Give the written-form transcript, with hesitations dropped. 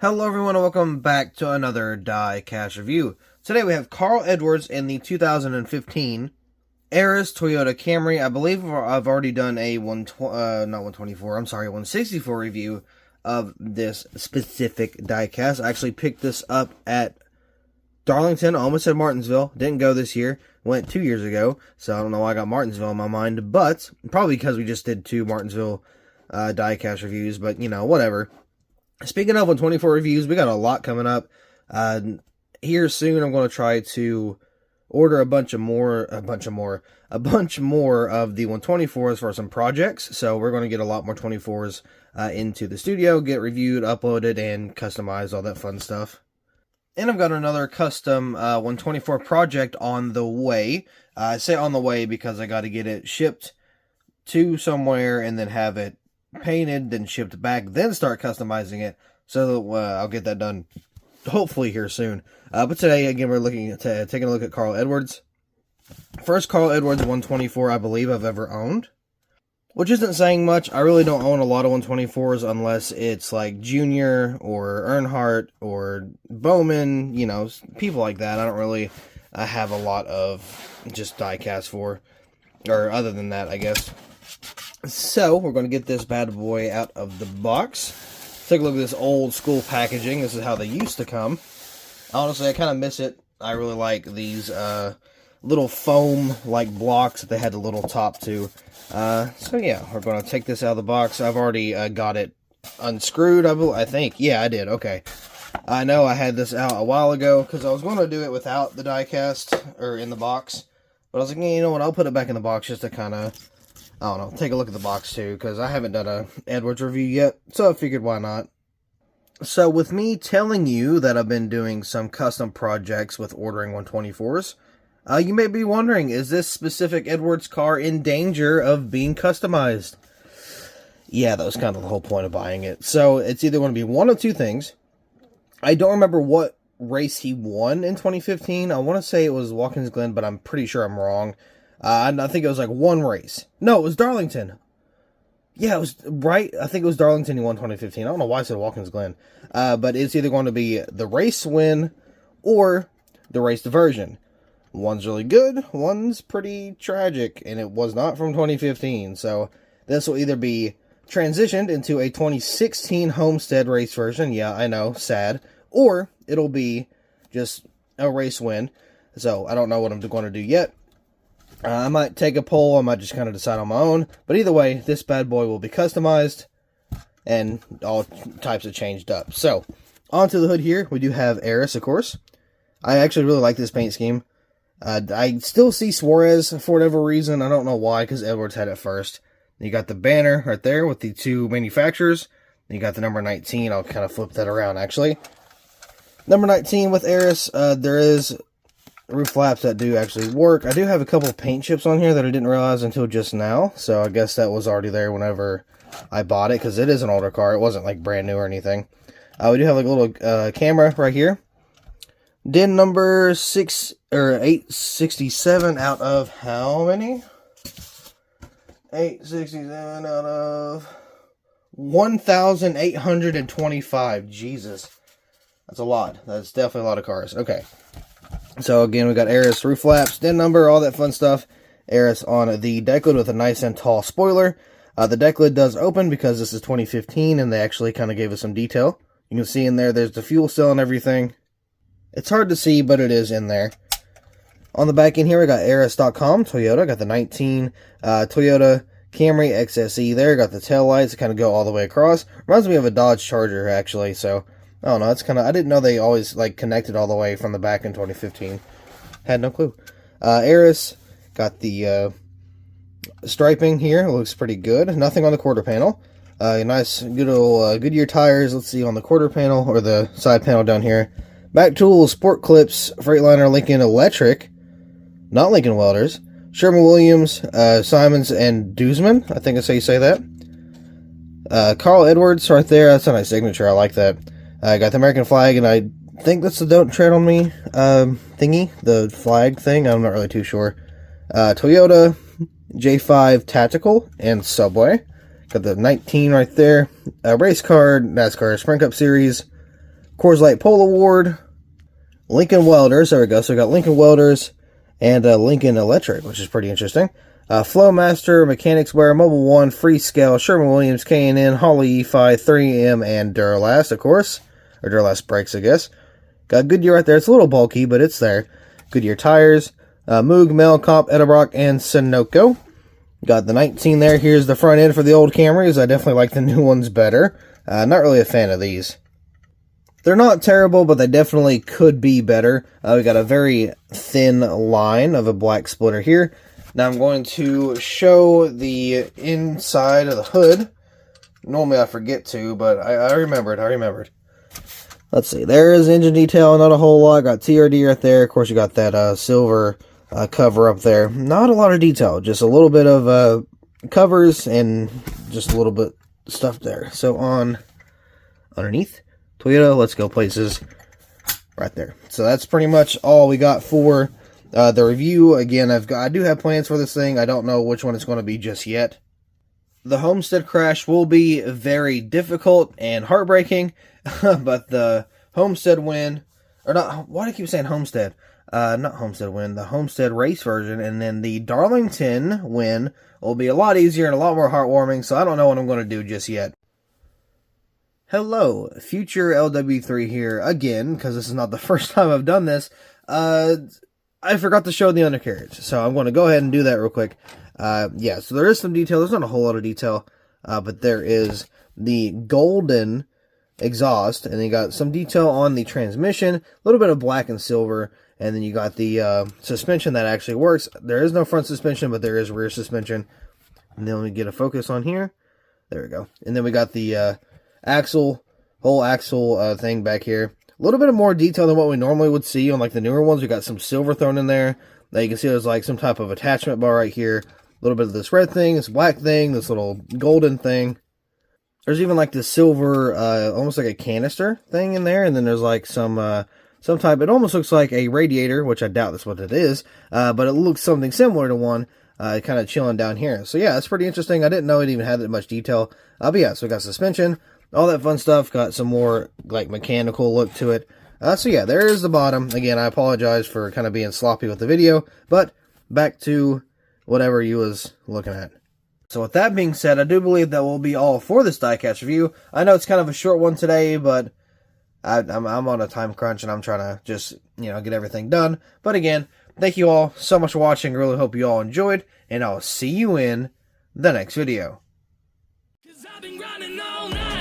Hello everyone and welcome back to another Diecast review. Today we have Carl Edwards in the 2015 Arris Toyota Camry. I believe I've already done a 164 review of this specific diecast. I actually picked this up at Darlington, almost at Martinsville. Didn't go this year, went 2 years ago, so I don't know why I got Martinsville in my mind, but probably because we just did two Martinsville diecast reviews, but you know, whatever. Speaking of 124 reviews, we got a lot coming up. Here soon, I'm going to try to order a bunch more of the 124s for some projects. So we're going to get a lot more 24s into the studio, get reviewed, uploaded, and customized, all that fun stuff. And I've got another custom 124 project on the way. I say on the way because I got to get it shipped to somewhere and then have it painted, then shipped back, then start customizing it. So I'll get that done hopefully here soon. But today, again, we're looking at taking a look at Carl Edwards. First Carl Edwards 124 I believe I've ever owned, which isn't saying much. I really don't own a lot of 124s unless it's like Junior or Earnhardt or Bowman, you know, people like that. I don't really have a lot of just diecast for, or other than that, I guess. So, we're going to get this bad boy out of the box. Take a look at this old school packaging. This is how they used to come. Honestly, I kind of miss it. I really like these little foam-like blocks that they had the little top to. So yeah, we're going to take this out of the box. I've already got it unscrewed, I think. Yeah, I did. Okay. I know I had this out a while ago because I was going to do it without the diecast, or in the box. But I was like, you know what, I'll put it back in the box just to kind of, I don't know, take a look at the box too, because I haven't done a Edwards review yet, so I figured why not. So with me telling you that I've been doing some custom projects with ordering 124s, you may be wondering, is this specific Edwards car in danger of being customized? Yeah, that was kind of the whole point of buying it. So it's either going to be one of two things. I don't remember what race he won in 2015. I want to say it was Watkins Glen, but I'm pretty sure I'm wrong. I think it was like one race. No, it was Darlington. Yeah, it was, right? I think it was Darlington he won 2015. I don't know why I said Watkins Glen. But it's either going to be the race win or the race diversion. One's really good, one's pretty tragic, and it was not from 2015. So this will either be transitioned into a 2016 Homestead race version. Yeah, I know, sad. Or it'll be just a race win. So I don't know what I'm going to do yet. I might take a poll, I might just kind of decide on my own, but either way, this bad boy will be customized, and all types of changed up. So, onto the hood here, we do have Arris, of course. I actually really like this paint scheme. I still see Suarez for whatever reason, I don't know why, because Edwards had it first. You got the banner right there with the two manufacturers, you got the number 19, I'll kind of flip that around actually. Number 19 with Arris, there is roof flaps that do actually work. I do have a couple of paint chips on here that I didn't realize until just now, so I guess that was already there whenever I bought it, because it is an older car. It wasn't like brand new or anything. We do have like a little camera right here. DIN number 867 out of how many? 867 out of 1,825. Jesus. That's a lot. That's definitely a lot of cars. Okay. So again, we got Arris roof flaps, DIN number, all that fun stuff. Arris on the deck lid with a nice and tall spoiler. The deck lid does open because this is 2015 and they actually kind of gave us some detail. You can see in there, there's the fuel cell and everything. It's hard to see, but it is in there. On the back end here, we got Arris.com, Toyota. Got the 19 Toyota Camry XSE there. Got the tail lights that kind of go all the way across. Reminds me of a Dodge Charger, actually, so I don't know, it's kind of, I didn't know they always, like, connected all the way from the back in 2015. Had no clue. Arris, got the striping here, looks pretty good. Nothing on the quarter panel. Nice, good old Goodyear tires, let's see, on the quarter panel, or the side panel down here. Back tools, sport clips, Freightliner, Lincoln Electric, not Lincoln Welders. Sherwin-Williams, Simons, and Duzman, I think that's how you say that. Carl Edwards right there, that's a nice signature, I like that. I got the American flag, and I think that's the Don't Tread on Me thingy, the flag thing. I'm not really too sure. Toyota J5 Tactical and Subway. Got the 19 right there. Race card, NASCAR Sprint Cup Series. Coors Light Polo Award, Lincoln Welders, there we go, so we got Lincoln Welders, and Lincoln Electric, which is pretty interesting. Flowmaster, Mechanics Wear, Mobile One, Freescale, Sherwin-Williams, K&N, Holley, EFI, 3M, and Duralast, of course. Or Duralast brakes, I guess. Got Goodyear right there. It's a little bulky, but it's there. Goodyear tires. Moog, Melcomp, Edelbrock, and Sunoco. Got the 19 there. Here's the front end for the old Camrys. I definitely like the new ones better. Not really a fan of these. They're not terrible, but they definitely could be better. We got a very thin line of a black splitter here. Now I'm going to show the inside of the hood. Normally I forget to, but I remembered. Let's see, there is engine detail, not a whole lot. Got TRD right there. Of course, you got that silver cover up there. Not a lot of detail, just a little bit of covers and just a little bit of stuff there. So underneath, Toyota, let's go places, right there. So that's pretty much all we got for the review. Again, I do have plans for this thing. I don't know which one it's going to be just yet. The Homestead crash will be very difficult and heartbreaking, but the Homestead win, or not, why do I keep saying Homestead? Not Homestead win, the Homestead race version, and then the Darlington win will be a lot easier and a lot more heartwarming, so I don't know what I'm going to do just yet. Hello, future LW3 here again, because this is not the first time I've done this. I forgot to show the undercarriage, so I'm going to go ahead and do that real quick. Yeah, so there is some detail. There's not a whole lot of detail, but there is the golden exhaust, and then you got some detail on the transmission, a little bit of black and silver, and then you got the suspension that actually works. There is no front suspension, but there is rear suspension. And then we get a focus on here. There we go. And then we got the whole axle thing back here. A little bit of more detail than what we normally would see on like the newer ones. We got some silver thrown in there. Now you can see there's like some type of attachment bar right here. A little bit of this red thing, this black thing, this little golden thing. There's even like this silver, almost like a canister thing in there. And then there's like some type, it almost looks like a radiator, which I doubt that's what it is. But it looks something similar to one, kind of chilling down here. So yeah, it's pretty interesting. I didn't know it even had that much detail. But yeah, so we got suspension, all that fun stuff. Got some more like mechanical look to it. So yeah, there is the bottom. Again, I apologize for kind of being sloppy with the video, but back to whatever you was looking at. So with that being said, I do believe that will be all for this diecast review. I know it's kind of a short one today, but I'm on a time crunch and I'm trying to just, get everything done. But again, thank you all so much for watching. Really hope you all enjoyed, and I'll see you in the next video. 'Cause I've been grinding all night.